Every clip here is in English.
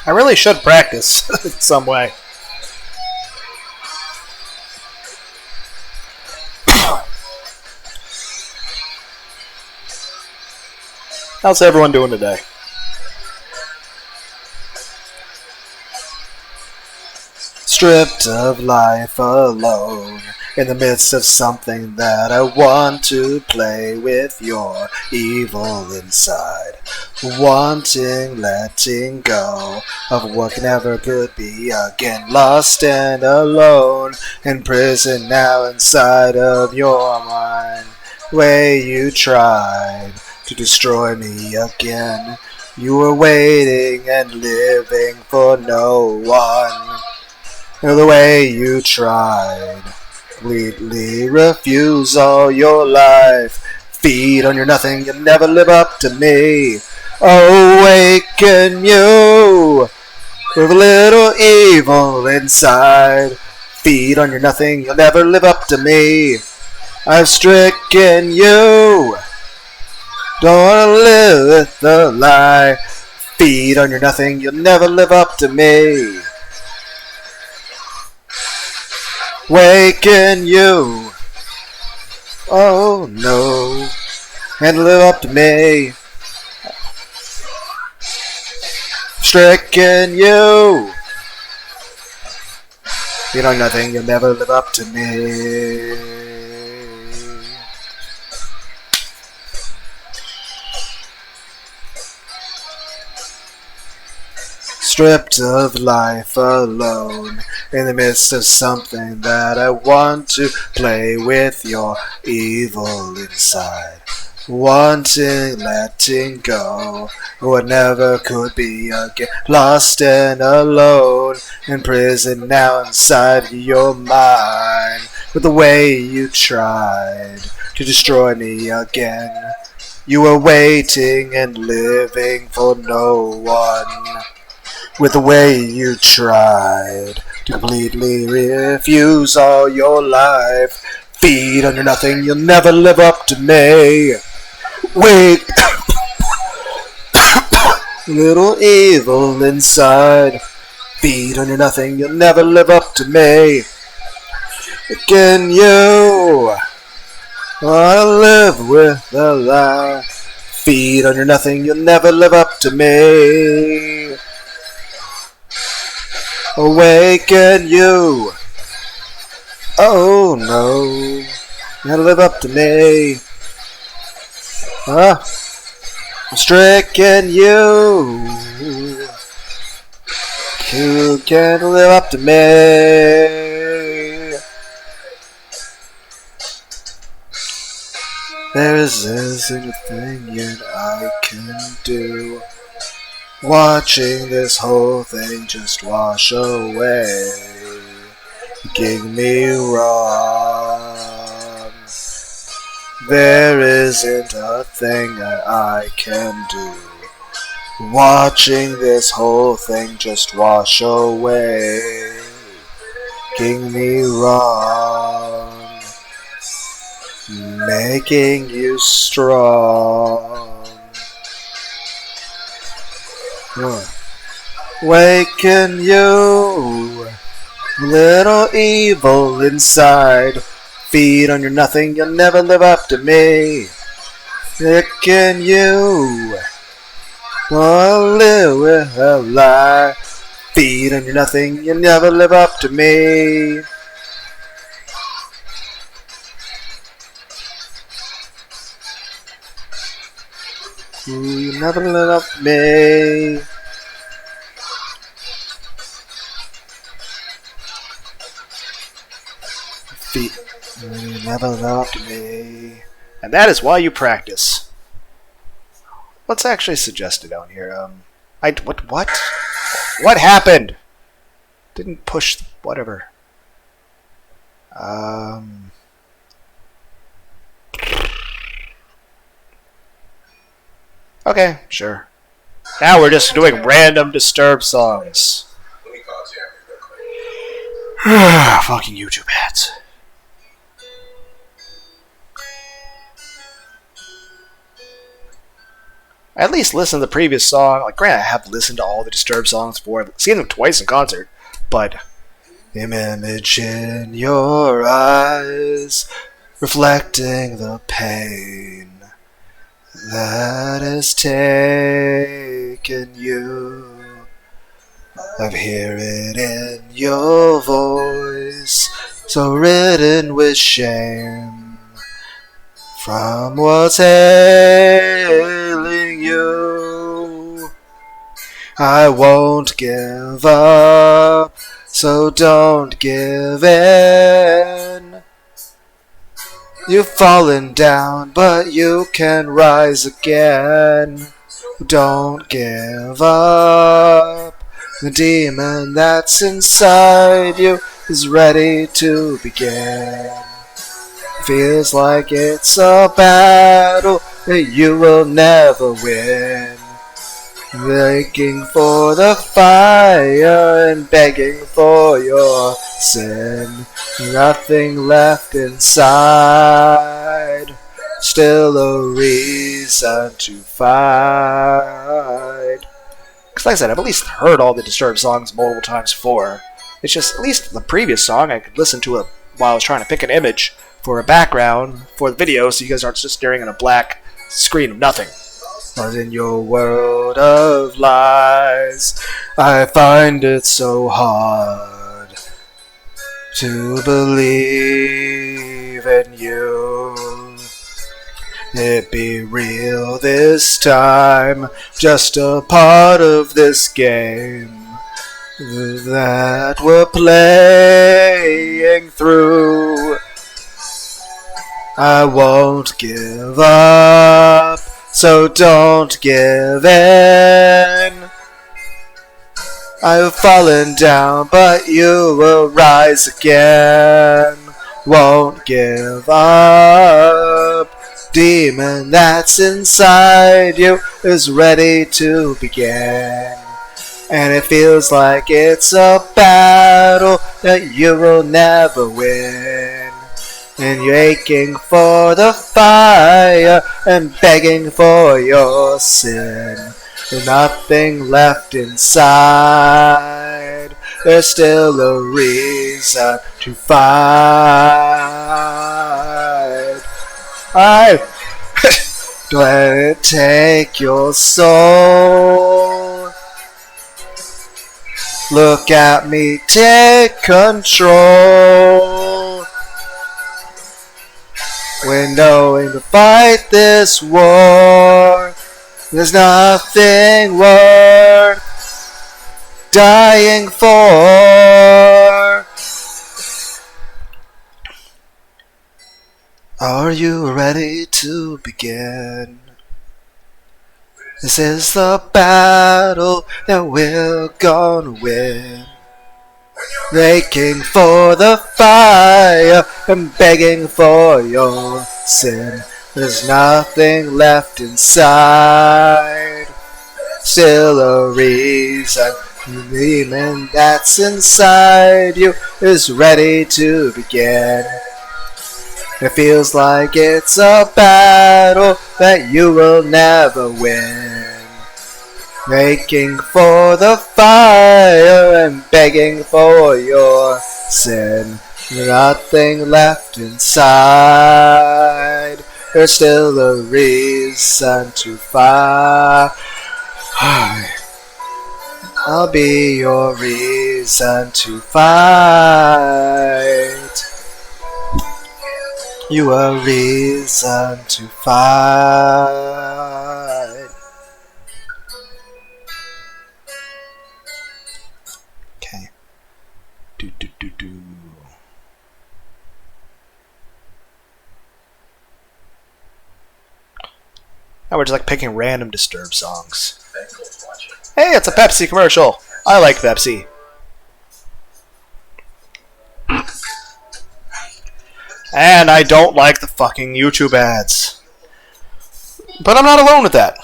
I really should practice in some way. How's everyone doing today? Stripped of life alone, in the midst of something that I want to play with your evil inside. Wanting, letting go of what never could be again. Lost and alone, in prison now inside of your mind. Way you tried to destroy me again. You were waiting and living for no one. The way you tried, completely refuse all your life. Feed on your nothing, you'll never live up to me. Awaken you with a little evil inside. Feed on your nothing, you'll never live up to me. I've stricken you. Don't wanna live with the lie. Feed on your nothing, you'll never live up to me. Waken you. Oh no. And live up to me. Stricken you. You know nothing, you'll never live up to me. Stripped of life alone, in the midst of something that I want to play with your evil inside. Wanting, letting go, what never could be again. Lost and alone, in prison now inside your mind. With the way you tried to destroy me again. You were waiting and living for no one. With the way you tried to completely refuse all your life. Feed on your nothing, you'll never live up to me. Wait, little evil inside. Feed on your nothing, you'll never live up to me. Can you wanna live with a lie? Feed on your nothing, you'll never live up to me. Awaken you. Oh no, you gotta live up to me. I'm stricken you. You can't live up to me. There isn't a thing yet I can do. Watching this whole thing just wash away. Making me wrong. There isn't a thing that I can do. Watching this whole thing just wash away. Making me wrong. Making you strong. Waken you, little evil inside. Feed on your nothing, you'll never live up to me. Waken you, wanna live with a lie. Feed on your nothing, you'll never live up to me. Ooh, you never live up to me. You never live up to me. And that is why you practice. What's actually suggested down here? What? What happened? Didn't push whatever. Okay, sure. Now we're just doing random Disturbed songs. Fucking YouTube ads. at least listen to the previous song. Like, granted, I have listened to all the Disturbed songs before. I've seen them twice in concert. But image in your eyes, reflecting the pain that has taken you. I hear it in your voice, so ridden with shame from what's ailing you. I won't give up, so don't give in. You've fallen down, but you can rise again. Don't give up. The demon that's inside you is ready to begin. Feels like it's a battle that you will never win. Begging for the fire and begging for your sin. Nothing left inside, still a reason to fight. Because like I said, I've at least heard all the Disturbed songs multiple times before. It's just, at least the previous song, I could listen to it while I was trying to pick an image for a background for the video, so you guys aren't just staring at a black screen of nothing. But in your world of lies, I find it so hard to believe in you. It be real this time, just a part of this game that we're playing through. I won't give up, so don't give in. I've fallen down, but you will rise again. Won't give up. Demon that's inside you is ready to begin. And it feels like it's a battle that you will never win. And you're aching for the fire and begging for your sin. With nothing left inside, there's still a reason to fight. Don't let it take your soul. Look at me, take control. We're knowing to fight this war. There's nothing worth dying for. Are you ready to begin? This is the battle that we're gonna win. Aching for the fire and begging for your sin. There's nothing left inside, still a reason. The demon that's inside you is ready to begin. It feels like it's a battle that you will never win. Aching for the fire and begging for your sin. Nothing left inside. There's still a reason to fight. I'll be your reason to fight. You a reason to fight. Okay. Do. Now we're just like picking random Disturbed songs. Hey, it's a Pepsi commercial. I like Pepsi. And I don't like the fucking YouTube ads. But I'm not alone with that.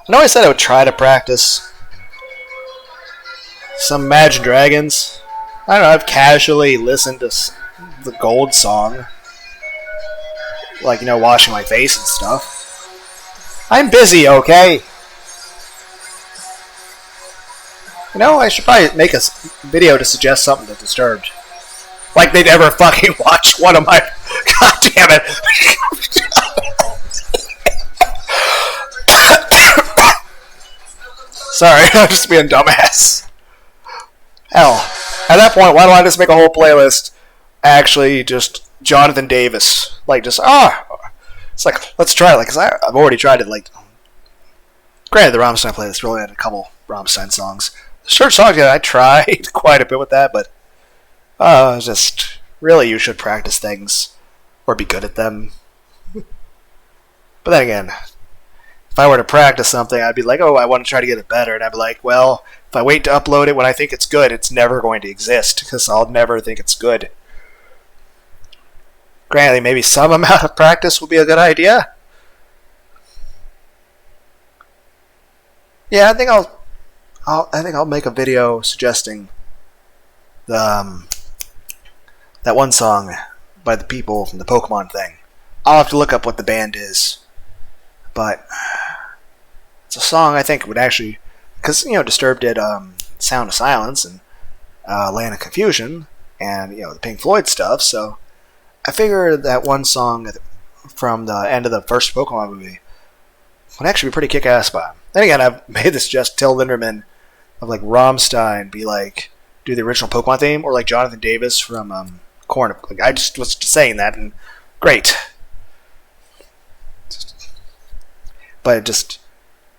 I know I said I would try to practice some Imagine Dragons. I don't know, I've casually listened to the Gold song. like, you know, washing my face and stuff. I'm busy, okay? You know, I should probably make a video to suggest something to Disturbed. Like they'd ever fucking watch one of my... God damn it! Sorry, I'm just being a dumbass. Hell, at that point, why don't I just make a whole playlist actually just Jonathan Davis? Like, just, it's like, let's try it. Like, because I've already tried it, like, granted, the Rammstein playlist really had a couple Rammstein songs. The Church songs, yeah, I tried quite a bit with that, but, just, really, you should practice things, or be good at them. But then again, if I were to practice something, I'd be like, oh, I want to try to get it better. And I'd be like, well, if I wait to upload it when I think it's good, it's never going to exist, because I'll never think it's good. Granted, maybe some amount of practice would be a good idea. Yeah, I think I'll make a video suggesting the that one song by the people from the Pokemon thing. I'll have to look up what the band is, but it's a song I think would actually, because, you know, Disturbed did Sound of Silence and Land of Confusion and, you know, the Pink Floyd stuff, so I figured that one song from the end of the first Pokemon movie would actually be pretty kick-ass by him. Then again, I've made this just Till Lindemann of, like, Rammstein be like, do the original Pokemon theme, or like Jonathan Davis from Korn. Like, I just was saying that, and great. But just,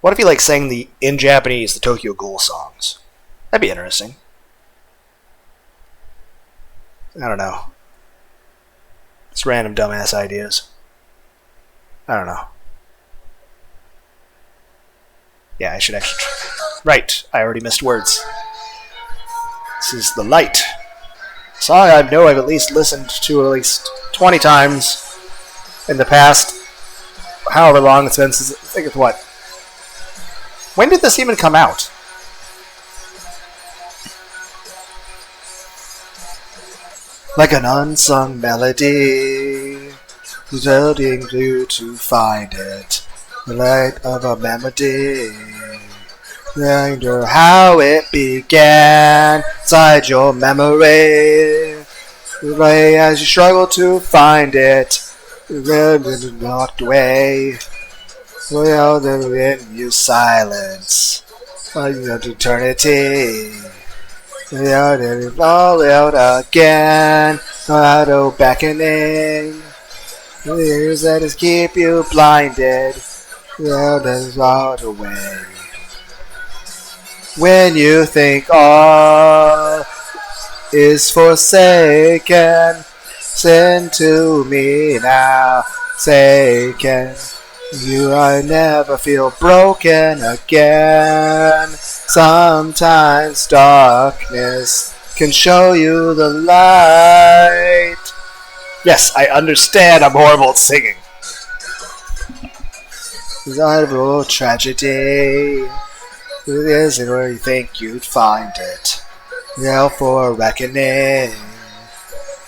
what if he, like, sang in Japanese the Tokyo Ghoul songs? That'd be interesting. I don't know. It's random dumbass ideas. I don't know. Yeah, I should actually right, I already missed words. This is The Light. A song I know I've at least listened to at least 20 times in the past. However long it's been since, I think it's what? When did this even come out? Like an unsung melody, resulting you to find it. The light of a melody. Wonder how it began inside your memory. As you struggle to find it, you really walked away. Well, then in your silence, your eternity. Without it all out again, auto beckoning. The years that just keep you blinded, well, then out away. When you think all is forsaken, send to me now, taken. You I never feel broken again. Sometimes darkness can show you the light. Yes, I understand I'm horrible at singing. Desirable tragedy. It isn't where you think you'd find it. Yell for a reckoning.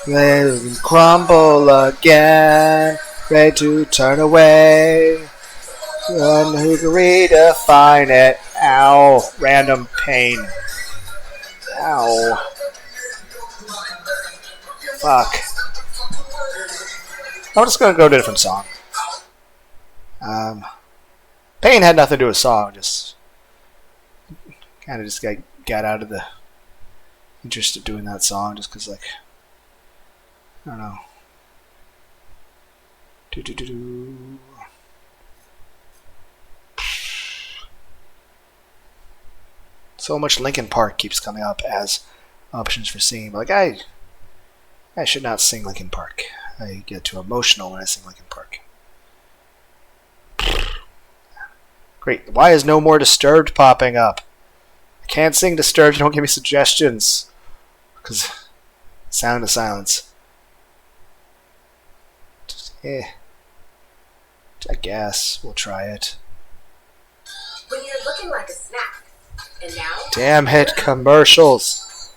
Let it crumble again. Ready to turn away. And who can redefine it? Ow. Random pain. Ow. Fuck. I'm just gonna go to a different song. Pain had nothing to do with song, just kind of just got out of the interest of doing that song just because, like, I don't know. So much Linkin Park keeps coming up as options for singing. But, like, I should not sing Linkin Park. I get too emotional when I sing Linkin Park. Great. Why is no more Disturbed popping up? I can't sing Disturbed. Don't give me suggestions. Because Sound of Silence. I guess we'll try it. When you're looking like a snack, and now. Damn it, commercials.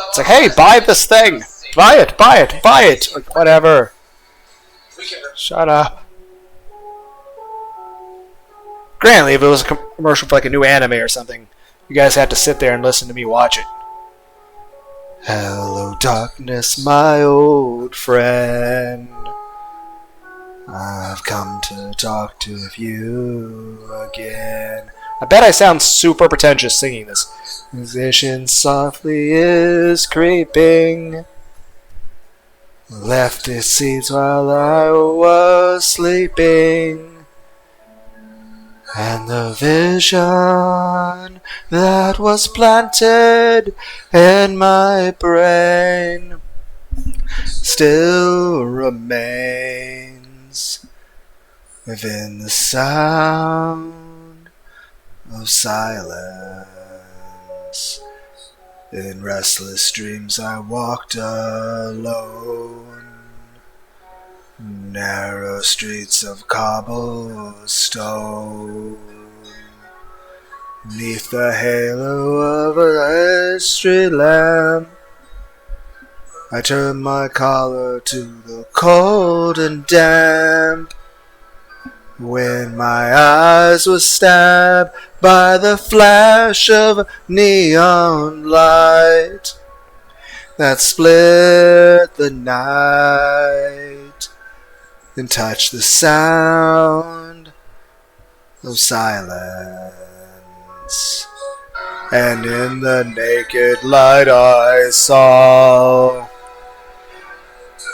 It's like, hey, buy this thing. Buy it, buy it, buy it! Like, whatever. Shut up. Granted, if it was a commercial for like a new anime or something, you guys have to sit there and listen to me watch it. Hello, darkness, my old friend. I've come to talk to you again. I bet I sound super pretentious singing this. Musician softly is creeping. Left his seats while I was sleeping. And the vision that was planted in my brain still remains within the sound of silence. In restless dreams I walked alone, narrow streets of cobblestone, neath the halo of a street lamp. I turned my collar to the cold and damp, when my eyes were stabbed by the flash of neon light that split the night and touched the sound of silence. And in the naked light I saw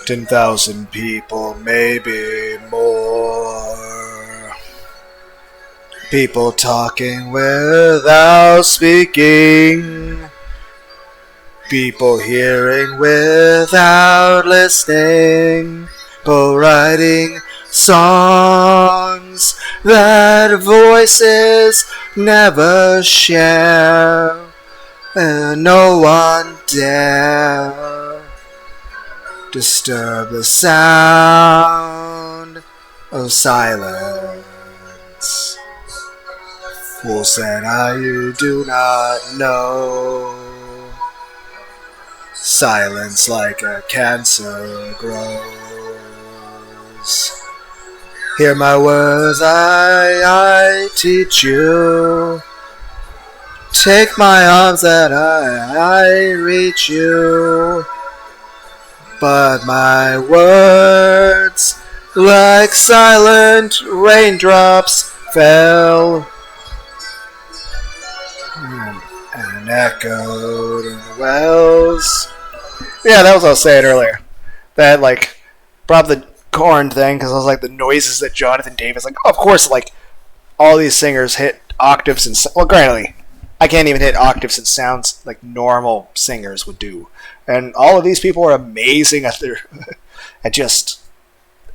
10,000 people, maybe more. People talking without speaking. People hearing without listening. People writing songs that voices never share. And no one dare disturb the sound of silence. Fool said you do not know. Silence like a cancer grows. Hear my words, I teach you. Take my arms that I reach you. But my words, like silent raindrops, fell and echoed in the wells. Yeah, that was what I was saying earlier. That, like, brought the corn thing, because I was like, the noises that Jonathan Davis, like, of course, like, all these singers hit octaves and, well, granted, I can't even hit octaves and sounds like normal singers would do. And all of these people are amazing at their, at just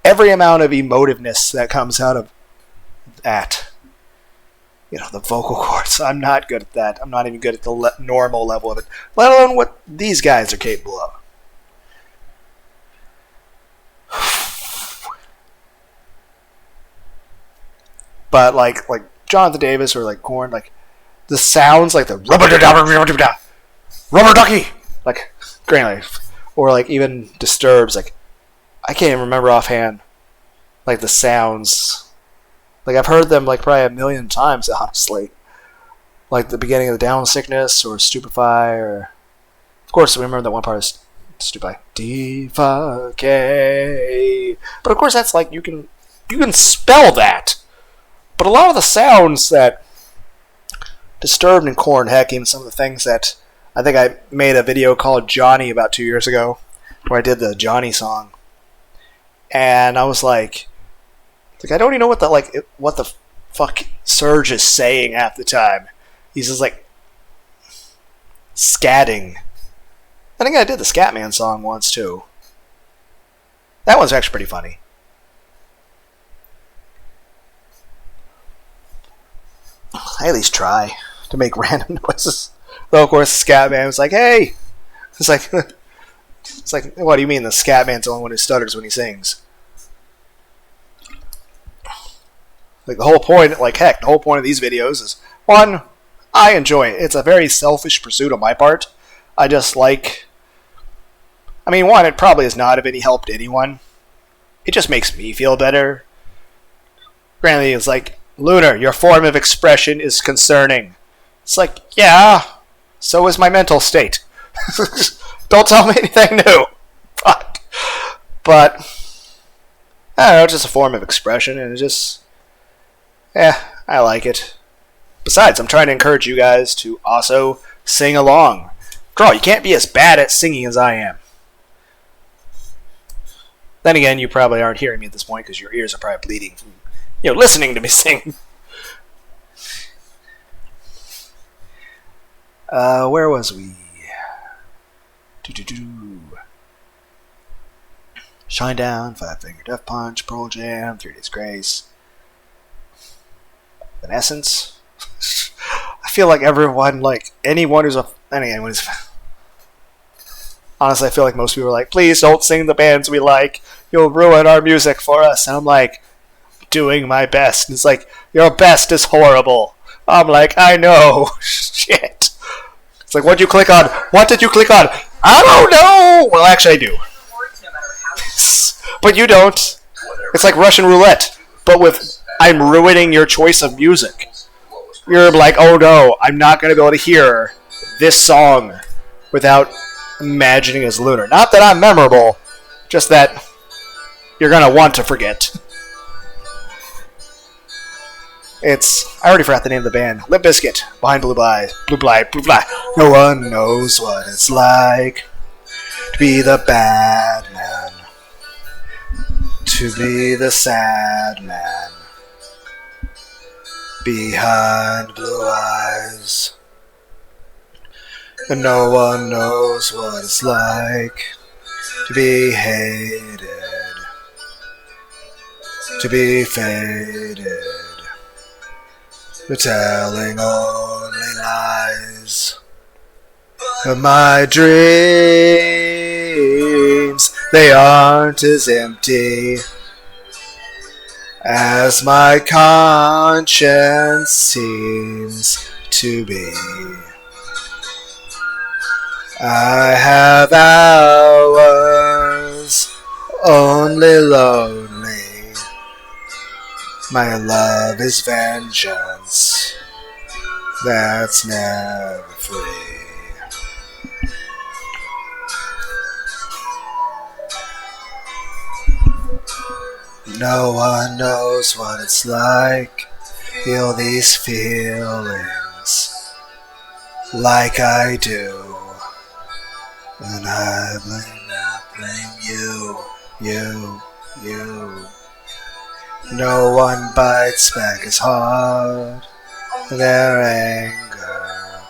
every amount of emotiveness that comes out of that. You know, the vocal cords. I'm not good at that. I'm not even good at the normal level of it, let alone what these guys are capable of. But like Jonathan Davis or like Korn, like the sounds, like the rubber ducky, like granted, or like even Disturbs, like I can't even remember offhand, like the sounds. Like I've heard them like probably a million times, honestly. Like the beginning of the Down Sickness or Stupefy, or of course we remember that one part is Stupefy. Defecate. But of course that's like you can spell that. But a lot of the sounds that Disturbed and Korn, heck, even some of the things that I think I made a video called Johnny about 2 years ago, where I did the Johnny song, and I was like I don't even know what the fuck Serge is saying half the time. He's just like scatting. I think I did the Scatman song once too. That one's actually pretty funny. I at least try to make random noises. Though of course the Scatman was like, "Hey," it's like, what do you mean the Scatman's the only one who stutters when he sings? Like the whole point, like heck, the whole point of these videos is, one, I enjoy it. It's a very selfish pursuit on my part. I just like I mean, one, it probably is not of any help to anyone. It just makes me feel better. Granted, it's like, Lunar, your form of expression is concerning. It's like, yeah, so is my mental state. Don't tell me anything new. But I don't know, it's just a form of expression, and it's just, I like it. Besides, I'm trying to encourage you guys to also sing along. Girl, you can't be as bad at singing as I am. Then again, you probably aren't hearing me at this point because your ears are probably bleeding from, listening to me sing. Where was we? Shine Down, Five Finger Death Punch, Pearl Jam, 3 Days Grace. In essence, I feel like everyone, anyone who's honestly, I feel like most people are like, please don't sing the bands we like. You'll ruin our music for us. And I'm like, doing my best. And it's like, your best is horrible. I'm like, I know. Shit. It's like, what'd you click on? What did you click on? I don't know. Well, actually, I do. But you don't. It's like Russian roulette. But with, I'm ruining your choice of music. You're like, oh no, I'm not going to be able to hear this song without imagining as Lunar. Not that I'm memorable, just that you're going to want to forget. I already forgot the name of the band. Limp Bizkit, Behind Blue Eyes. Blue Blind. No one knows what it's like to be the bad man, to be the sad man behind blue eyes. And no one knows what it's like to be hated, to be faded, for telling only lies. But my dreams, they aren't as empty as my conscience seems to be. I have hours only lonely. My love is vengeance that's never free. No one knows what it's like, feel these feelings like I do. And I blame you. No one bites back as hard their anger.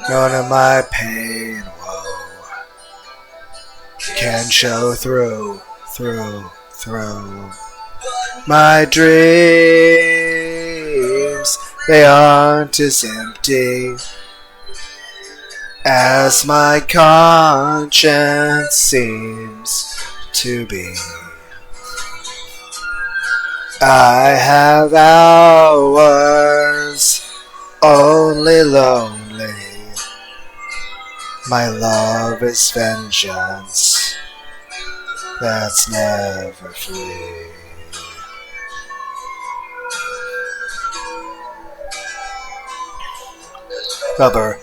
None of my pain and woe can show through. My dreams, they aren't as empty as my conscience seems to be. I have hours only lonely. My love is vengeance that's never free. Rubber.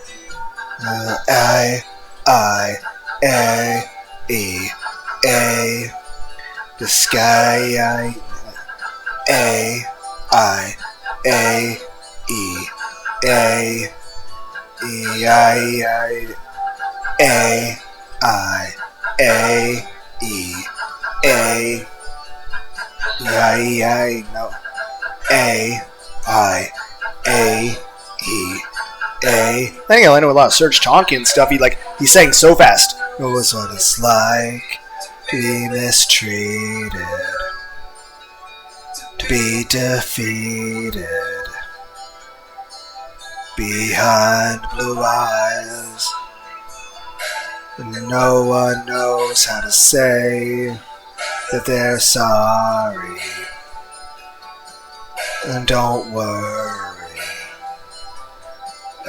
I, the sky, I think I know a lot of Serge Tonkin stuff. He's saying so fast. Knows what it's like to be mistreated, to be defeated behind blue eyes. And no one knows how to say that they're sorry. And don't worry,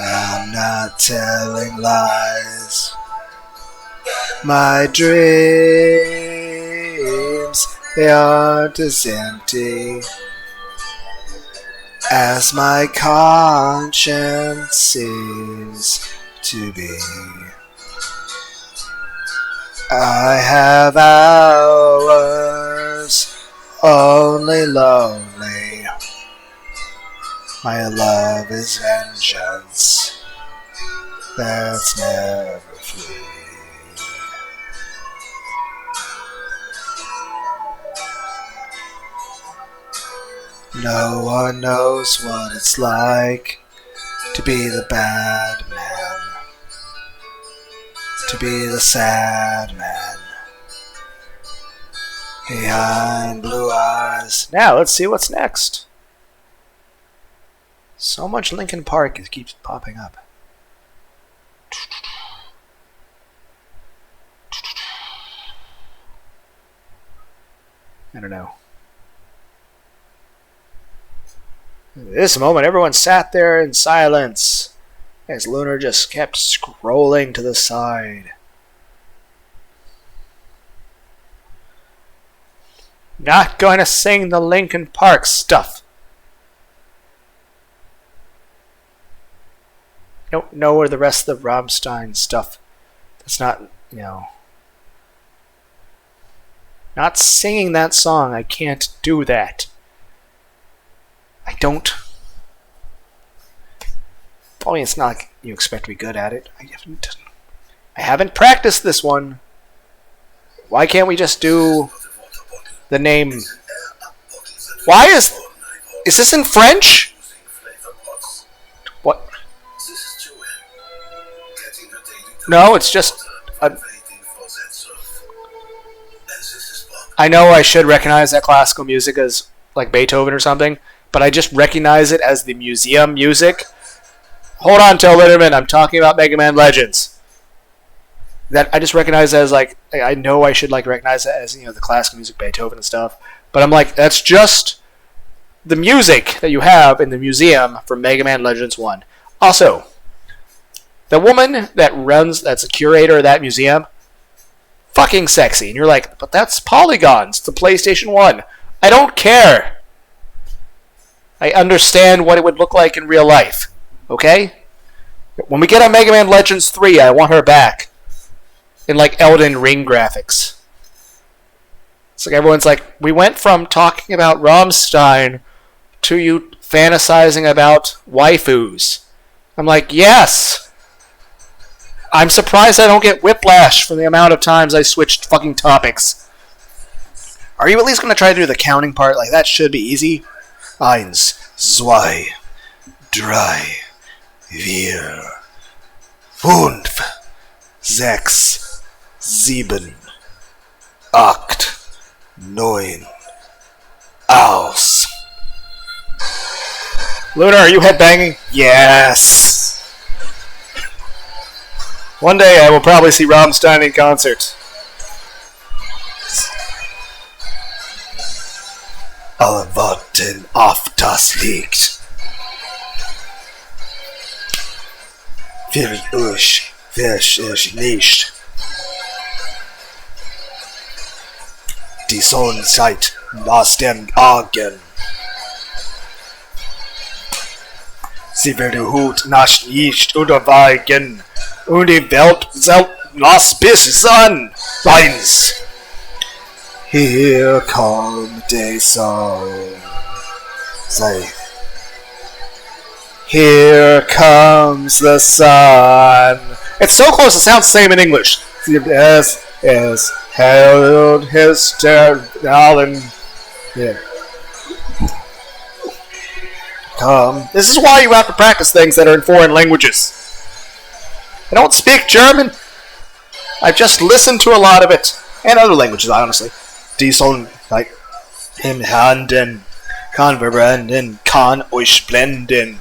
I'm not telling lies. My dreams, they aren't as empty as my conscience seems to be. I have hours only lonely. My love is vengeance that's never free. No one knows what it's like to be the bad man, to be the sad man behind blue eyes. Now let's see what's next. So much Linkin Park it keeps popping up. I don't know. At this moment, everyone sat there in silence as Lunar just kept scrolling to the side. Not going to sing the Linkin Park stuff. Don't know where the rest of the Rammstein stuff. That's not, not singing that song. I can't do that. I don't. I mean, it's not like you expect to be good at it. I haven't practiced this one. Why can't we just do the name? Why is this in French? What? No, it's just. I know I should recognize that classical music as like Beethoven or something, but I just recognize it as the museum music. Hold on, Till Lindemann, I'm talking about Mega Man Legends. That I just recognize it as like, I know I should like recognize it as, the classical music, Beethoven and stuff, but I'm like, that's just the music that you have in the museum for Mega Man Legends 1. Also, the woman that's a curator of that museum, fucking sexy. And you're like, but that's polygons, it's the PlayStation 1. I don't care. I understand what it would look like in real life. Okay? When we get on Mega Man Legends 3, I want her back. In like Elden Ring graphics. It's like everyone's like, we went from talking about Rammstein to you fantasizing about waifus. I'm like, yes! I'm surprised I don't get whiplash from the amount of times I switched fucking topics. Are you at least going to try to do the counting part? Like, that should be easy. 1, 2, 3, 4, 5, 6, 7, 8, 9, aus. Lunar, are you headbanging? Yes! One day I will probably see Rammstein in concert. Alle warten auf das Licht. Für euch weiß ich nicht. Die Sonne scheint aus den Augen. Sie wird Hut nach nicht unterweichen. Und die Welt soll los bis Sonn. 1. Here come the sun. Say. Here comes the sun. It's so close, it sounds the same in English. As held his darling. Yeah. This is why you have to practice things that are in foreign languages. I don't speak German. I've just listened to a lot of it. And other languages, honestly. Die sollen, like, in Handen kann verbrennen, kann euch blenden.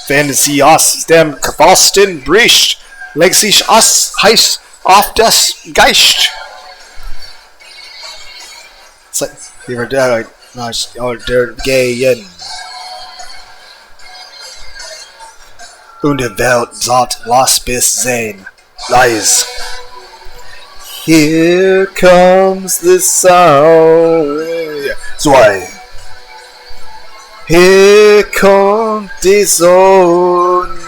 Wenn sie aus dem Pfosten bricht, legt sich heiß auf das Geist. It's like, you were dead, oder gehen. Und die Welt sollt los bis sehen. Leise. Here comes the sound. Zwei. Here comes the zone.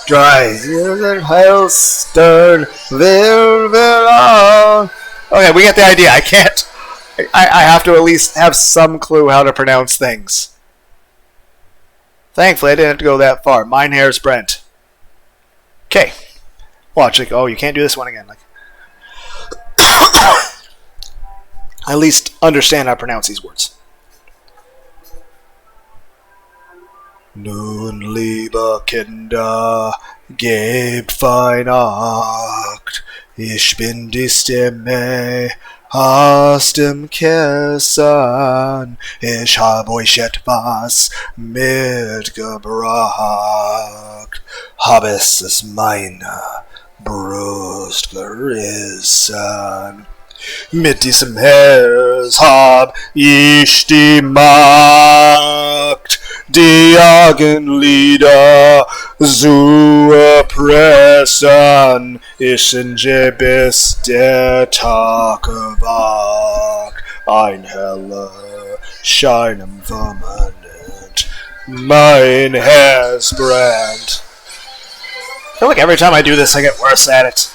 Dry. Hailstern. Okay, we get the idea. I can't. I have to at least have some clue how to pronounce things. Thankfully, I didn't have to go that far. Mine hair's Brent. Okay. Watch. Like, oh, you can't do this one again. Like, I at least understand how to pronounce these words. Nun, lieber Kinder, gebt Weihnacht. Ich bin die Stimme aus dem Kessel. Ich habe euch etwas mitgebracht. Hab es aus meiner Brust gerissen. Mit diesem Herz hab ich die Macht, die Augenlider zu erpressen. Ich singe bis der Tag erwacht, ein heller Schein am Firmament, mein Herz brennt. I feel like every time I do this I get worse at it.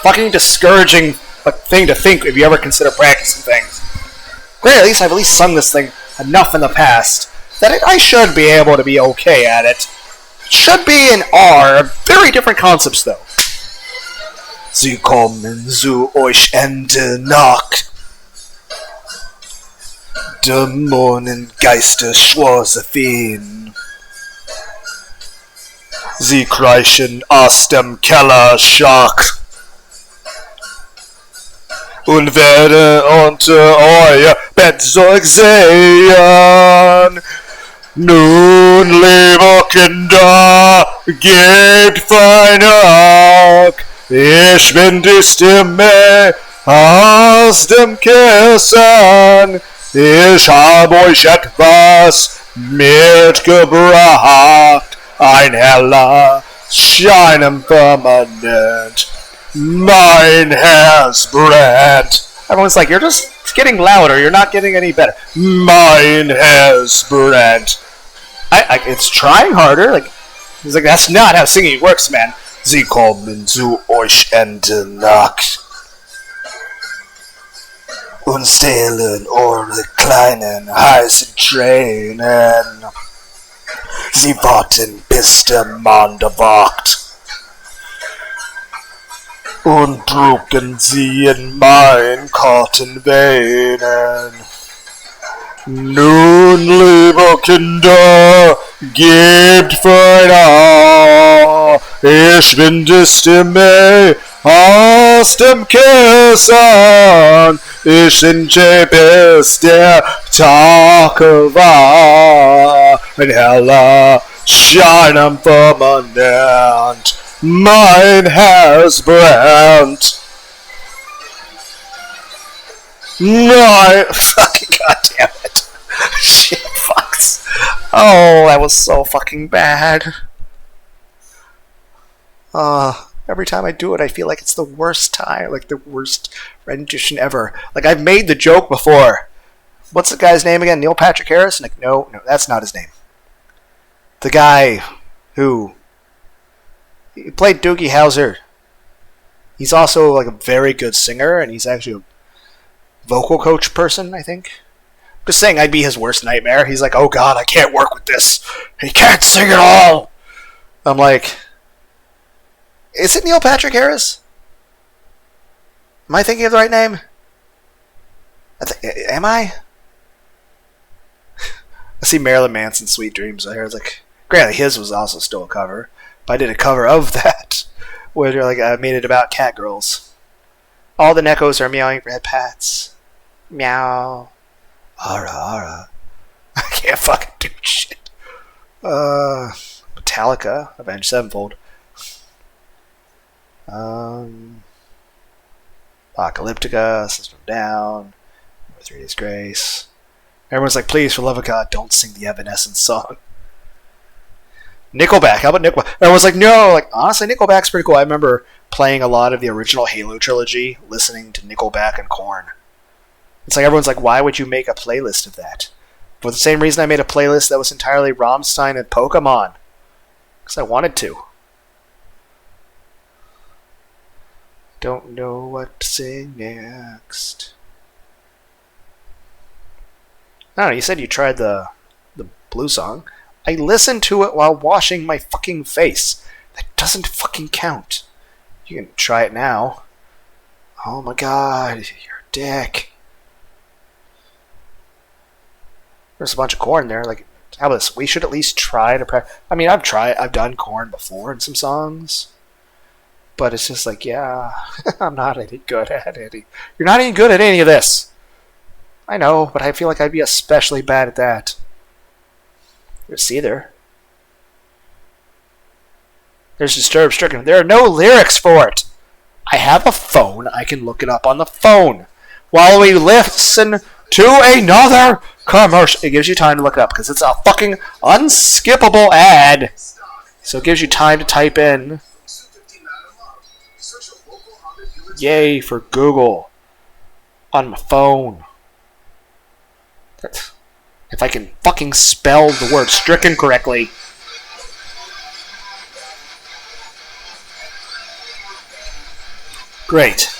Fucking discouraging thing to think if you ever consider practicing things. Great, at least I've sung this thing enough in the past that I should be able to be okay at it. Should be and are very different concepts though. Sie kommen zu euch Ende Nacht. Dämonen, Geister, Josephine. Sie kreischen aus dem Kellerschacht. Und werde unter euer Bettzeug sehen. Nun, liebe Kinder, gebt Weihnacht. Ich bin die Stimme aus dem Kissen. Ich habe euch etwas mitgebracht. Ein heller Schein im Firmament. Mein Herz brennt. Everyone's like, you're just getting louder. You're not getting any better. Mein Herz brennt. It's trying harder. Like, he's like, that's not how singing works, man. Sie kommen zu euch Ende Nacht und stehlen eure kleinen heißen Tränen. Sie warten, bis der Mann erwacht. Und drucken sie in mein Kartenveinen. Nun, liebe Kinder, gebt Weihnacht. Ich bin die Stimme aus dem Kissen. Ich singe bis der Tag war. Ein heller Schein am Firmament. Mein Herz brennt. Nein, fucking goddamn it. Shit, fucks. Oh, that was so fucking bad. Every time I do it, I feel like it's the worst time, like the worst rendition ever. Like, I've made the joke before. What's the guy's name again? Neil Patrick Harris? Like, no, that's not his name. The guy who... He played Doogie Howser. He's also like a very good singer, and he's actually a vocal coach person, I think. I'm just saying I'd be his worst nightmare. He's like, oh god, I can't work with this. He can't sing at all. I'm like, is it Neil Patrick Harris? Am I thinking of the right name? Am I? I see Marilyn Manson's Sweet Dreams. I heard like, granted, his was also still a cover. I did a cover of that, where like I made it about cat girls. All the Neckos are meowing red pats. Meow. Ara ara. I can't fucking do shit. Metallica, Avenged Sevenfold. Apocalyptica, System of a Down, 3 Days Grace. Everyone's like, please, for love of God, don't sing the Evanescence song. Nickelback. How about Nickelback? And I was like, no. Like, honestly, Nickelback's pretty cool. I remember playing a lot of the original Halo trilogy, listening to Nickelback and Korn. It's like everyone's like, why would you make a playlist of that? For the same reason I made a playlist that was entirely Rammstein and Pokemon. Because I wanted to. Don't know what to sing next. I don't know, you said you tried the blue song. I listened to it while washing my fucking face. That doesn't fucking count. You can try it now. Oh my god, you're a dick. There's a bunch of Korn there. Like, how about this? We should at least try to practice. I mean, I've done Korn before in some songs. But it's just like, yeah, I'm not any good at it. You're not any good at any of this. I know, but I feel like I'd be especially bad at that. There's either. There's Disturbed Stricken. There are no lyrics for it. I have a phone. I can look it up on the phone. While we listen to another commercial. It gives you time to look it up because it's a fucking unskippable ad. So it gives you time to type in. Yay for Google. On my phone. If I can fucking spell the word stricken correctly. Great.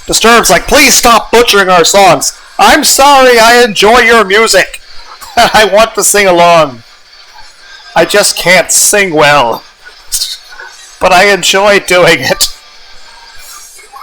Disturbed's like, please stop butchering our songs. I'm sorry, I enjoy your music. I want to sing along. I just can't sing well. But I enjoy doing it.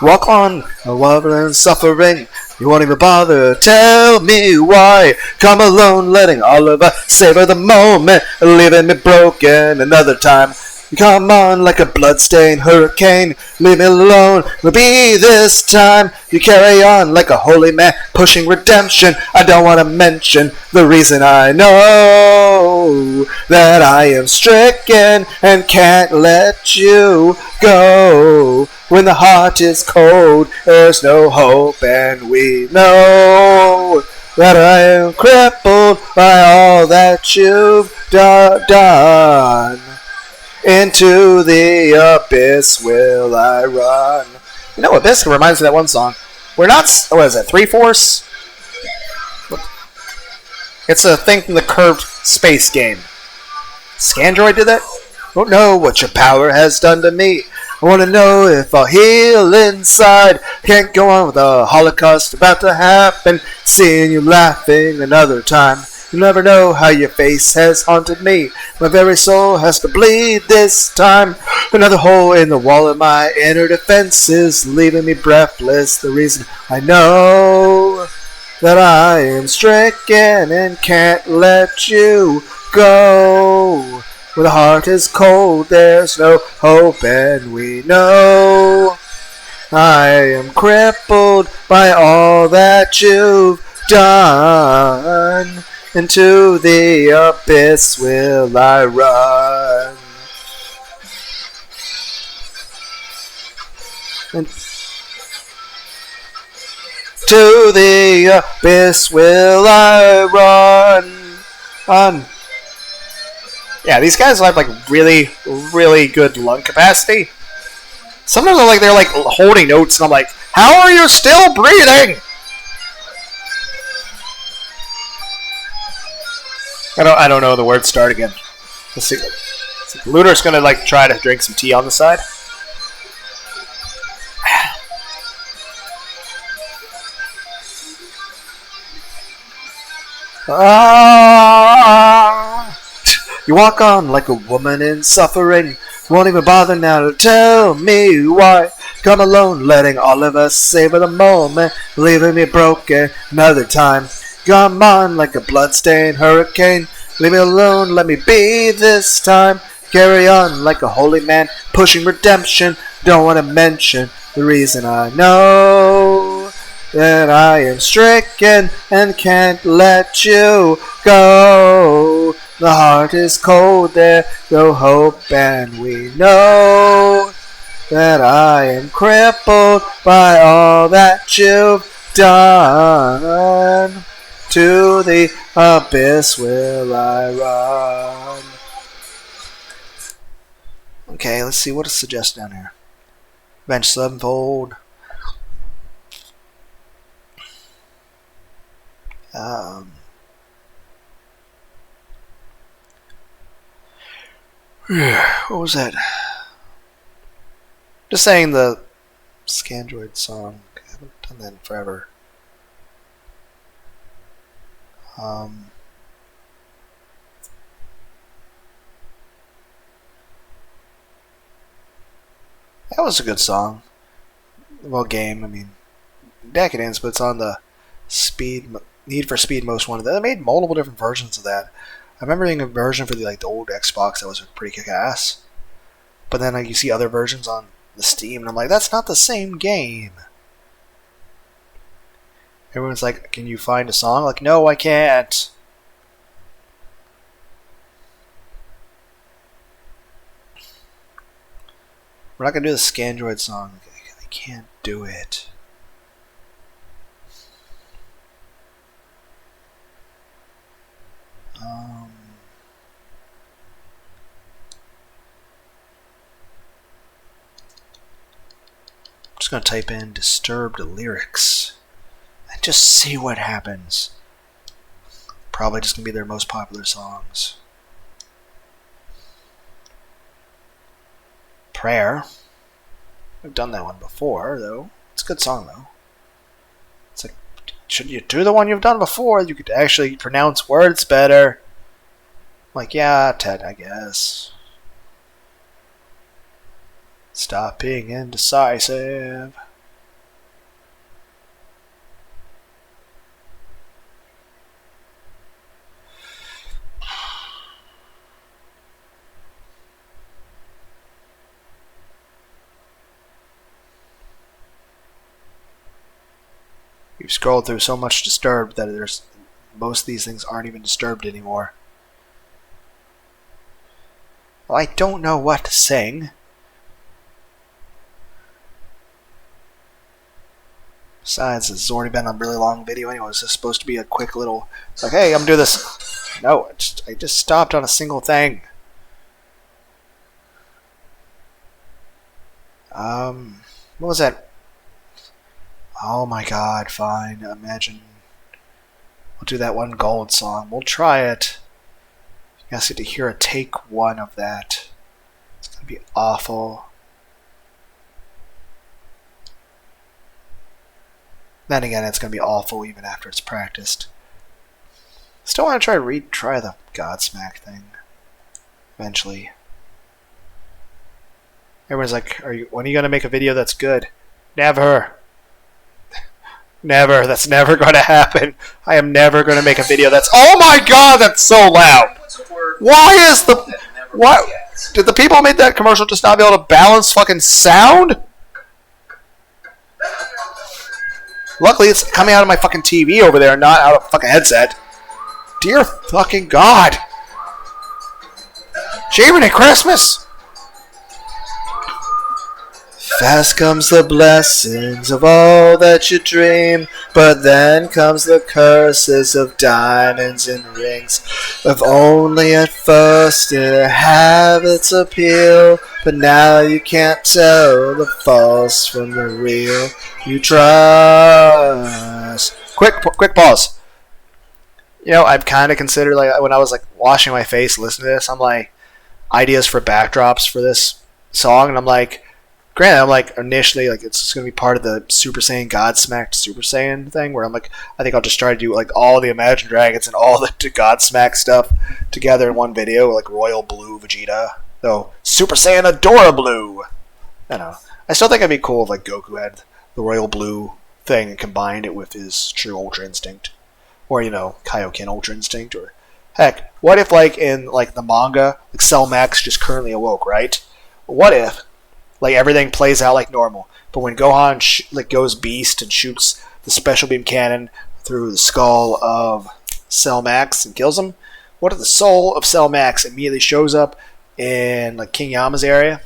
Walk on, a wobbler and suffering. You won't even bother, tell me why. Come alone, letting all of us savor the moment, leaving me broken another time. You come on like a bloodstained hurricane, leave me alone, will be this time. You carry on like a holy man, pushing redemption. I don't want to mention the reason I know that I am stricken and can't let you go. When the heart is cold, there's no hope, and we know that I am crippled by all that you've done. Into the abyss will I run. You know, Abyss reminds me of that one song. We're not, what is it, 3-Force? It's a thing from the Curved Space game. Scandroid did that? Don't know what your power has done to me. I want to know if I'll heal inside. Can't go on with a Holocaust about to happen. Seeing you laughing another time. You never know how your face has haunted me. My very soul has to bleed this time. Another hole in the wall of my inner defenses, leaving me breathless. The reason I know that I am stricken and can't let you go. When the heart is cold, there's no hope, and we know I am crippled by all that you've done. Into the abyss will I run. And to the abyss will I run. Yeah, these guys have like really, really good lung capacity. Sometimes they're like holding notes, and I'm like, how are you still breathing? I don't know the word. Start again. Let's see. Lunar's gonna like try to drink some tea on the side. You walk on like a woman in suffering. Won't even bother now to tell me why. Come alone, letting all of us savor the moment, leaving me broken another time. Come on like a bloodstained hurricane. Leave me alone, let me be this time. Carry on like a holy man, pushing redemption. Don't want to mention the reason I know that I am stricken and can't let you go. The heart is cold, there's no hope, and we know that I am crippled by all that you've done. To the abyss will I run. Okay, let's see what is suggested down here. Bench sevenfold. What was that? Just saying the Scandroid song. I haven't done that in forever. That was a good song. Well, game. I mean, Decadence, but it's on the Need for Speed Most Wanted. They made multiple different versions of that. I remember being a version for the old Xbox that was pretty kick-ass. But then you see other versions on the Steam, and I'm like, that's not the same game. Everyone's like, can you find a song? Like, no, I can't. We're not going to do the Scandroid song. I can't do it. I'm just going to type in disturbed lyrics and just see what happens. Probably just going to be their most popular songs. Prayer. I've done that one before, though. It's a good song, though. It's like, should you do the one you've done before? You could actually pronounce words better. I'm like, yeah, Ted, I guess. Stop being indecisive. You've scrolled through so much Disturbed that most of these things aren't even Disturbed anymore. Well, I don't know what to sing. Besides, this has already been a really long video anyway. It's just supposed to be a quick little... It's like, hey, I'm doing this. No, I just stopped on a single thing. What was that? Oh my god, fine. Imagine. We'll do that one gold song. We'll try it. You guys get to hear a take one of that. It's going to be awful. Then again, it's going to be awful even after it's practiced. Still want to try the Godsmack thing. Eventually. Everyone's like, when are you going to make a video that's good? Never. Never. That's never going to happen. I am never going to make a video that's... Oh my god, that's so loud! Why is the... What? Did the people who made that commercial just not be able to balance fucking sound? Luckily, it's coming out of my fucking TV over there, not out of a fucking headset. Dear fucking god. Shaving at Christmas! Fast comes the blessings of all that you dream, but then comes the curses of diamonds and rings. If only at first it had its appeal, but now you can't tell the false from the real. You trust. Quick pause. You know, I've kind of considered, like, when I was like washing my face, listening to this, I'm like, ideas for backdrops for this song, and I'm like, granted, I'm like, initially, like, it's just going to be part of the Super Saiyan Godsmacked Super Saiyan thing, where I'm like, I think I'll just try to do, like, all the Imagine Dragons and all the Godsmack stuff together in one video, like Royal Blue Vegeta. Though, Super Saiyan Adora Blue! I don't know. I still think it'd be cool if, like, Goku had the Royal Blue thing and combined it with his true Ultra Instinct. Or, you know, Kaioken Ultra Instinct, or... Heck, what if, like, in, like, the manga, like, Cell Max just currently awoke, right? What if... like, everything plays out like normal, but when Gohan like goes beast and shoots the special beam cannon through the skull of Cell Max and kills him, what if the soul of Cell Max immediately shows up in like King Yama's area,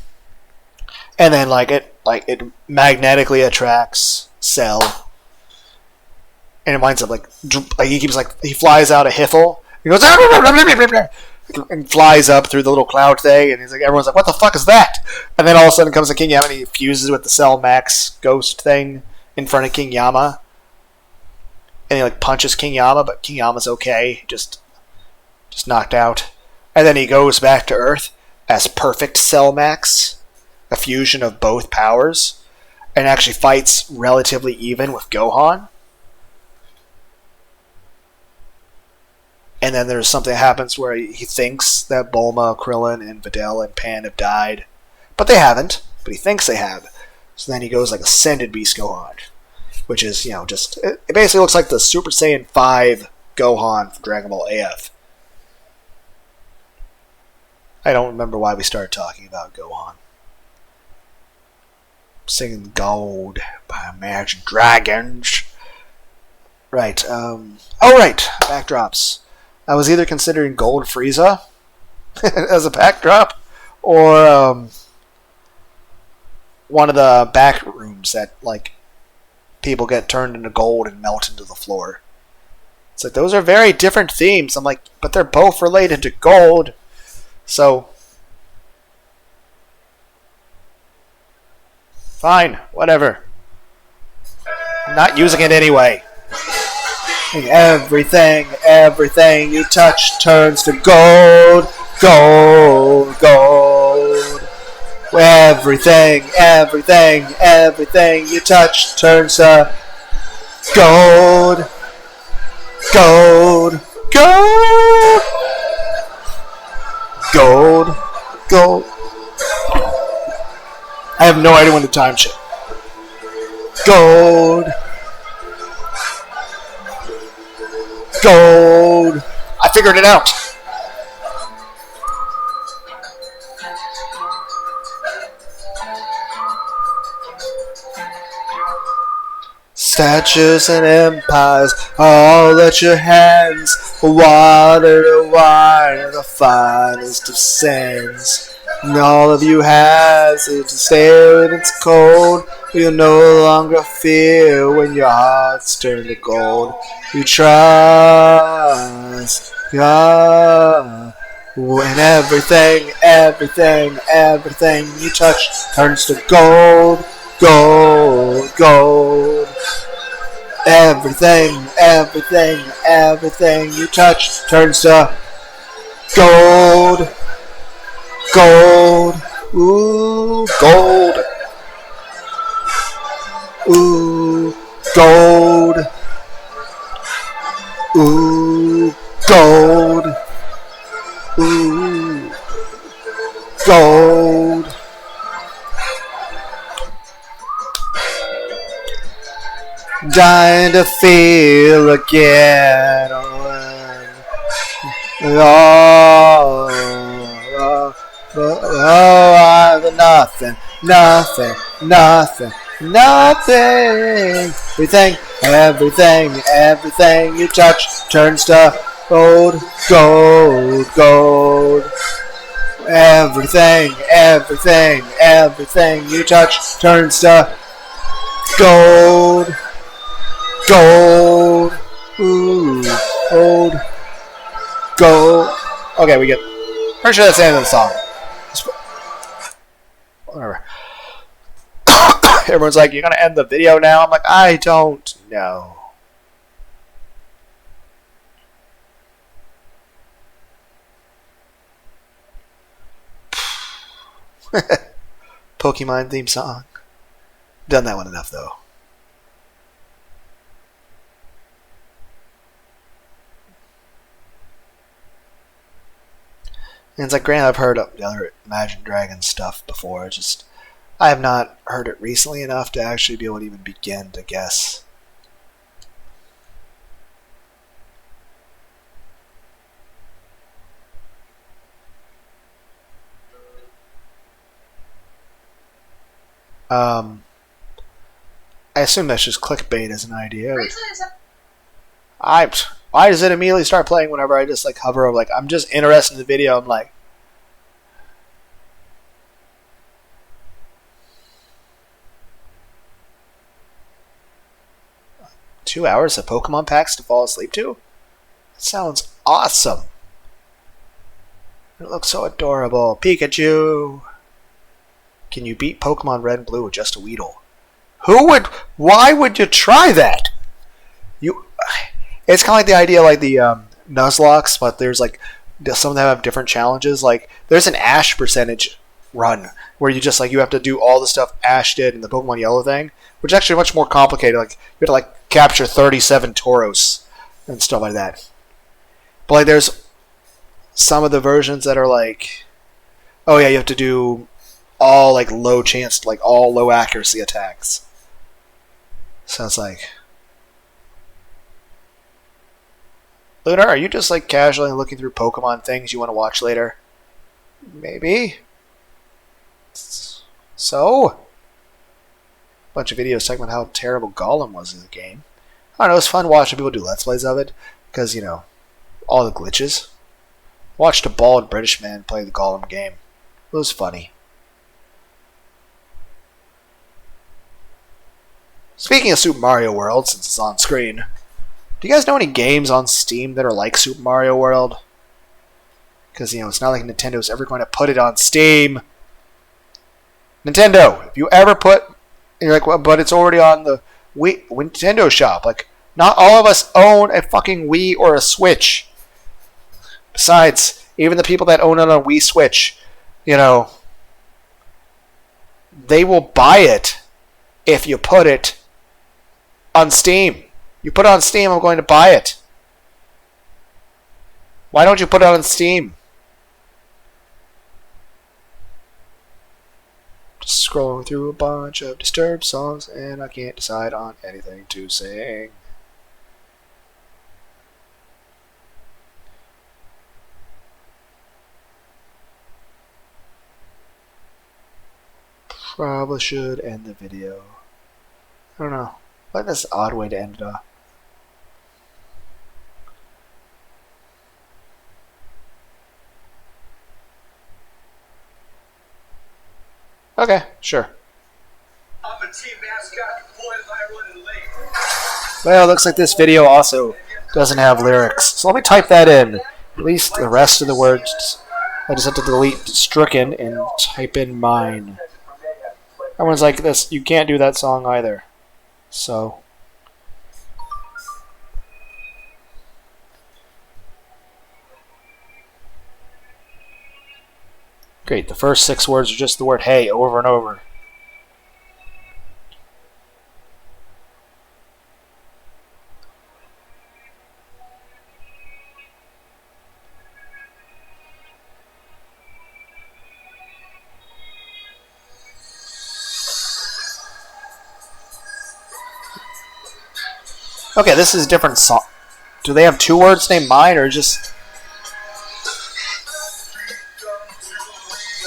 and then it magnetically attracts Cell, and it winds up like he keeps he flies out a Hiffle. He goes, and flies up through the little cloud thing, and he's like, everyone's like, "What the fuck is that?" And then all of a sudden comes the King Yama, and he fuses with the Cell Max ghost thing in front of King Yama, and he like punches King Yama, but King Yama's okay, just knocked out, and then he goes back to Earth as perfect Cell Max, a fusion of both powers, and actually fights relatively even with Gohan. And then there's something that happens where he thinks that Bulma, Krillin, and Videl and Pan have died. But they haven't. But he thinks they have. So then he goes like Ascended Beast Gohan. Which is, just... It basically looks like the Super Saiyan 5 Gohan from Dragon Ball AF. I don't remember why we started talking about Gohan. Singing Gold by Imagine Dragons. Right. Right. Backdrops. I was either considering Gold Frieza as a backdrop, or one of the back rooms that like people get turned into gold and melt into the floor. It's like those are very different themes. I'm like, but they're both related to gold, so fine, whatever. I'm not using it anyway. Everything you touch turns to gold, gold, gold. Everything you touch turns to gold, gold, gold, gold, gold. I have no idea when to time shit. Gold. Gold. I figured it out. Statues and empires all at your hands. Water to wine, the finest of sands. And all of you has it to stay when it's cold. You'll no longer fear when your hearts turn to gold. You trust God. When everything you touch turns to gold, gold, gold. Everything you touch turns to gold, gold, ooh, gold, ooh, gold, ooh, gold, ooh, gold. Dying to feel again. I've nothing. Everything you touch turns to gold, gold, gold. Everything you touch turns to gold, gold, ooh, gold, gold. Okay, we get. Pretty sure that's the end of the song. Whatever. Everyone's like, "You're gonna end the video now?" I'm like, I don't know. Pokemon theme song. Done that one enough though. And it's like, granted, I've heard of the other Imagine Dragons stuff before. Just I have not heard it recently enough to actually be able to even begin to guess. I assume that's just clickbait as an idea. Why does it immediately start playing whenever I just like hover over? Like, I'm just interested in the video. I'm like, "2 hours of Pokemon packs to fall asleep to? That sounds awesome." It looks so adorable. Pikachu! Can you beat Pokemon Red and Blue with just a Weedle? Who would... Why would you try that? It's kind of like the idea like the Nuzlocke, but there's like... Some of them have different challenges. Like, there's an Ash percentage run where you just, like, you have to do all the stuff Ash did in the Pokemon Yellow thing, which is actually much more complicated. Like, you have to, like, capture 37 Tauros and stuff like that. But, like, there's some of the versions that are like, oh yeah, you have to do all like low chance, like all low accuracy attacks. So it's like, Lunar, are you just like casually looking through Pokemon things you want to watch later? Maybe. So, bunch of videos talking about how terrible Golem was in the game. I don't know, it's fun watching people do Let's Plays of it because, you know, all the glitches. Watched a bald British man play the Golem game. It was funny. Speaking of Super Mario World, since it's on screen, do you guys know any games on Steam that are like Super Mario World? Because, you know, it's not like Nintendo's ever going to put it on Steam. Nintendo, if you ever put... You're like, well, but it's already on the Wii, Nintendo shop. Like, not all of us own a fucking Wii or a Switch. Besides, even the people that own it on a Wii Switch, you know, they will buy it if you put it on Steam. You put it on Steam, I'm going to buy it. Why don't you put it on Steam? Just scrolling through a bunch of Disturbed songs and I can't decide on anything to sing. Probably should end the video. I don't know. I like this odd way to end it off. Okay, sure. I'm a team mascot. Boy, am I running late. Well, it looks like this video also doesn't have lyrics. So let me type that in. At least the rest of the words. I just have to delete stricken and type in mine. Everyone's like this. You can't do that song either. So. Great. The first 6 words are just the word hey over and over. Okay, this is a different song. Do they have 2 words named mine or just...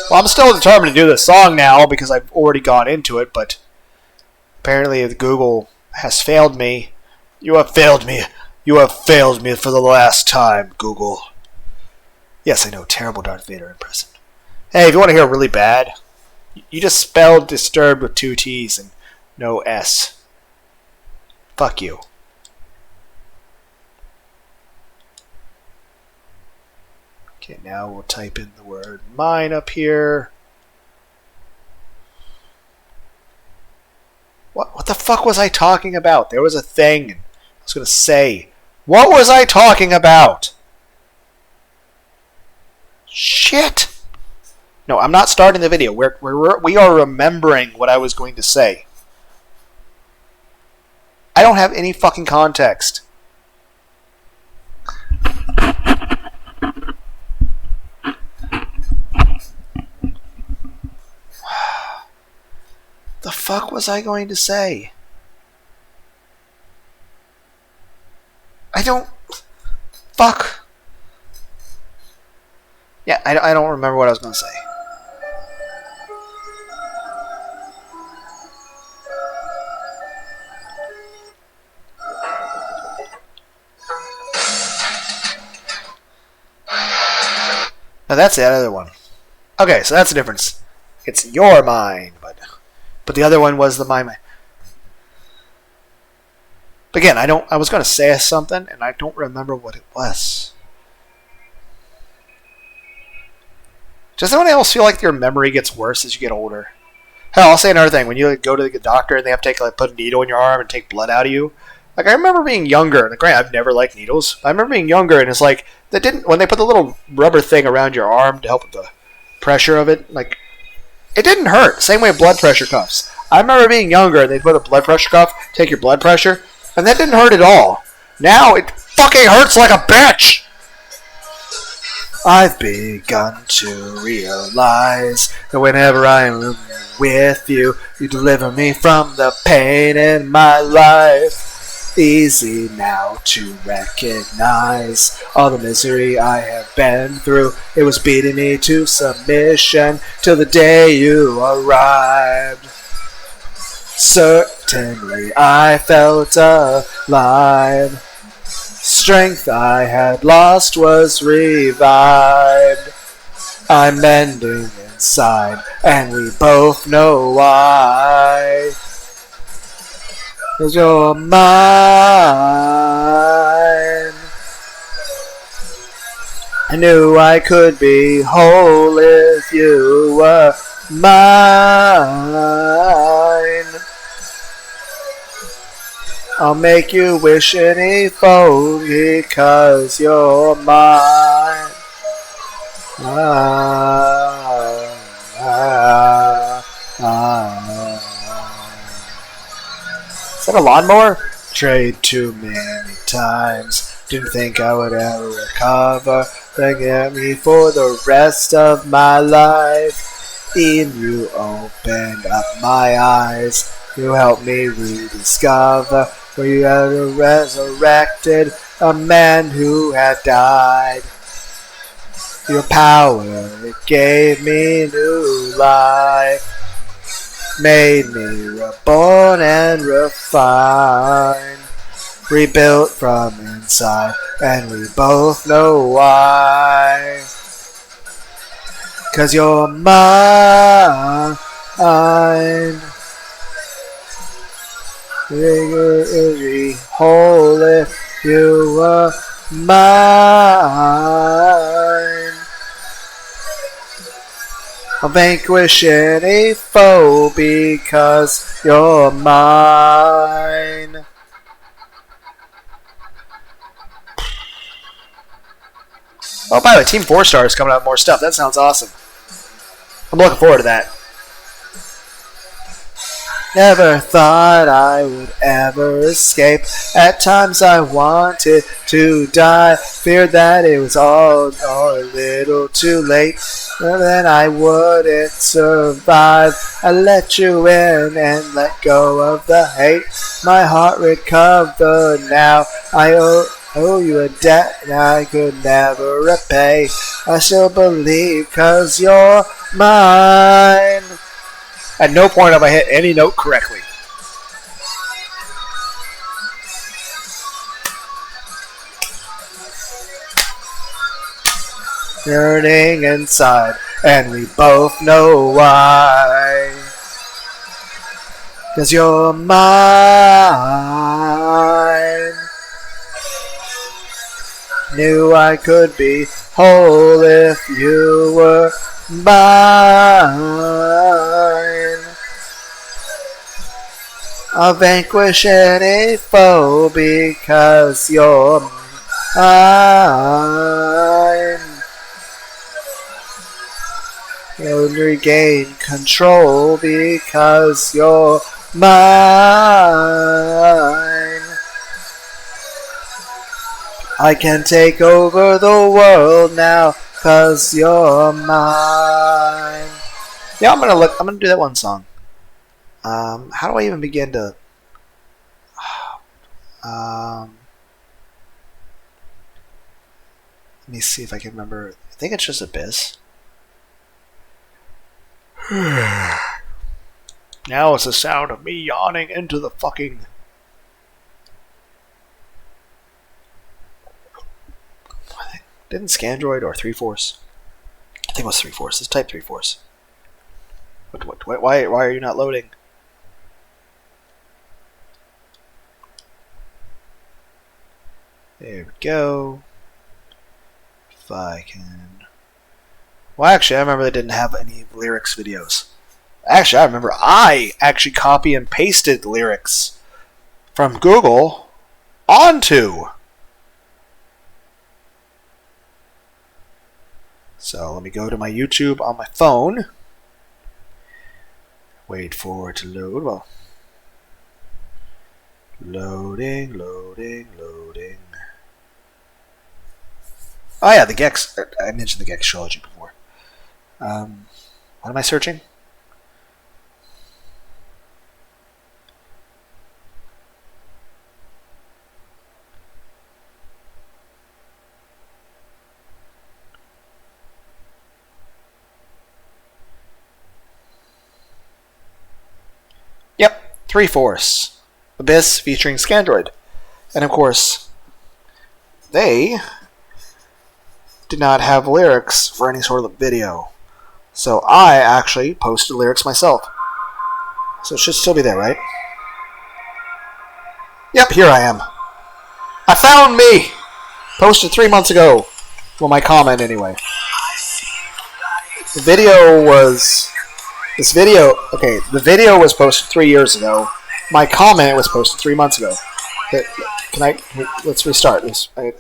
Well, I'm still determined to do this song now because I've already gone into it, but apparently Google has failed me. You have failed me. You have failed me for the last time, Google. Yes, I know, terrible Darth Vader impression. Hey, if you want to hear really bad, you just spelled Disturbed with 2 T's and no S. Fuck you. Okay, now we'll type in the word mine up here. What the fuck was I talking about? There was a thing. I was going to say. What was I talking about? Shit. No, I'm not starting the video. We are remembering what I was going to say. I don't have any fucking context. The fuck was I going to say? I don't... Fuck. Yeah, I don't remember what I was going to say. Now that's the other one. Okay, so that's the difference. It's your mind, but the other one was the mine. But again, I was going to say something, and I don't remember what it was. Does anyone else feel like your memory gets worse as you get older? Hell, I'll say another thing. When you go to the doctor and they have to put a needle in your arm and take blood out of you. Like, I remember being younger. And granted, I've never liked needles. I remember being younger, and it's like, when they put the little rubber thing around your arm to help with the pressure of it, like, it didn't hurt. Same way with blood pressure cuffs. I remember being younger, and they put a blood pressure cuff, take your blood pressure, and that didn't hurt at all. Now it fucking hurts like a bitch! I've begun to realize that whenever I'm with you, you deliver me from the pain in my life. Easy now to recognize all the misery I have been through. It was beating me to submission till the day you arrived. Certainly I felt alive. Strength I had lost was revived. I'm mending inside, and we both know why. 'Cause you're mine. I knew I could be whole if you were mine. I'll make you wish any foe because you're mine. Is that a lawnmower? Trade too many times. Didn't think I would ever recover. Forget me for the rest of my life. Even you opened up my eyes. You helped me rediscover where you had resurrected a man who had died. Your power, it gave me new life. Made me reborn and refined. Rebuilt from inside, and we both know why. 'Cause you're mine. Bigger every whole if you were mine. I'll vanquish any foe because you're mine. Oh, by the way, Team 4 Star is coming out with more stuff. That sounds awesome. I'm looking forward to that. Never thought I would ever escape. At times I wanted to die. Feared that it was all a little too late. But then I wouldn't survive. I let you in and let go of the hate. My heart recovered now. I owe you a debt I could never repay. I still believe 'cause you're mine. At no point have I hit any note correctly. Yearning inside, and we both know why. 'Cause you're mine. Knew I could be whole if you were mine. I'll vanquish any foe because you're mine. You'll regain control because you're mine. I can take over the world now because you're mine. Yeah, I'm gonna do that one song. How do I even begin to? Let me see if I can remember. I think it's just Abyss. Now it's the sound of me yawning into the fucking. Didn't Scandroid or 3/4? I think it was 3/4. Let's type 3/4. Why are you not loading? There we go. If I can Well, actually, I remember they didn't have any lyrics videos. Actually, I remember I actually copy and pasted lyrics from Google onto. So let me go to my YouTube on my phone. Wait for it to load. Well, loading, loading, loading. Oh yeah, the Gex. I mentioned the Gex trilogy before. What am I searching? Yep, 3/4 Abyss featuring Scandroid. And of course, they did not have lyrics for any sort of video. So I actually posted lyrics myself. So it should still be there, right? Yep, here I am. I found me! Posted 3 months ago. Well, my comment anyway. The video was... the video was posted 3 years ago. My comment was posted 3 months ago. Let's restart this. But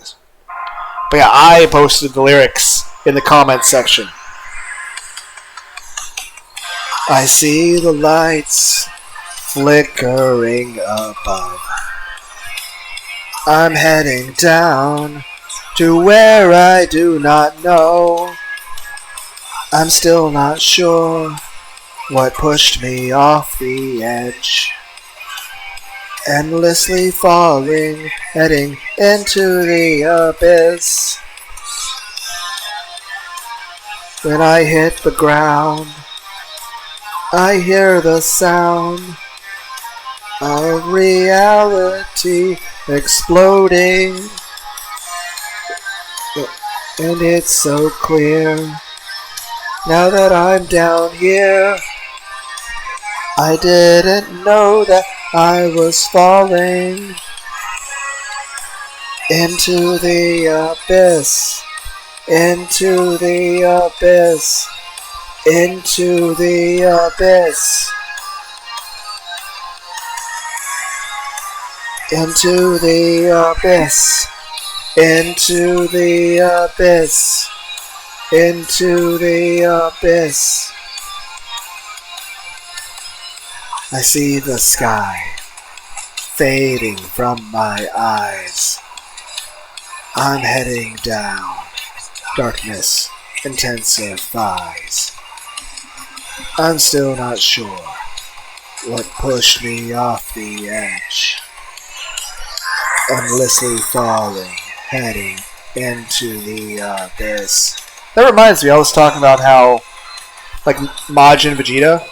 yeah, I posted the lyrics in the comments section. I see the lights flickering above. I'm heading down to where I do not know. I'm still not sure what pushed me off the edge. Endlessly falling, heading into the abyss. When I hit the ground, I hear the sound of reality exploding. And it's so clear, now that I'm down here, I didn't know that I was falling into the abyss, into the abyss, into the abyss, into the abyss, into the abyss, into the abyss. I see the sky fading from my eyes. I'm heading down. Darkness intensifies. I'm still not sure what pushed me off the edge. Endlessly falling, heading into the abyss. That reminds me, I was talking about how, like, Majin Vegeta,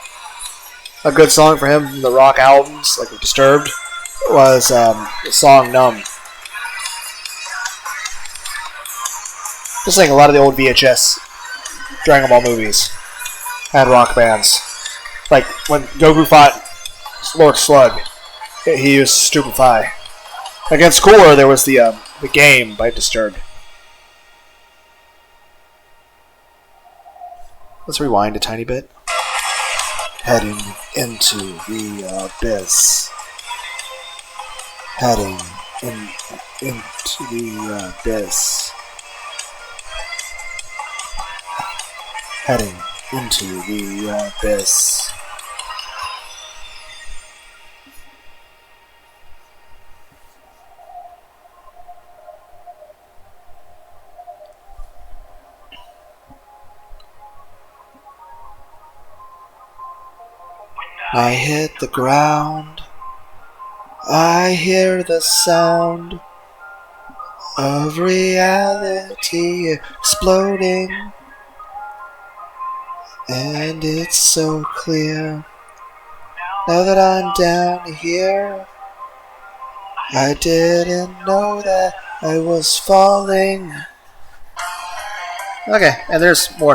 a good song for him from the rock albums, like Disturbed, was the song Numb. Just like a lot of the old VHS Dragon Ball movies had rock bands. Like when Goku fought Lord Slug, he used Stupefy. Against Cooler, there was the game by Disturbed. Let's rewind a tiny bit. Heading into the abyss. Heading into the abyss. Heading into the abyss. I hit the ground. I hear the sound of reality exploding. And it's so clear, now that I'm down here, I didn't know that I was falling. Okay, and there's more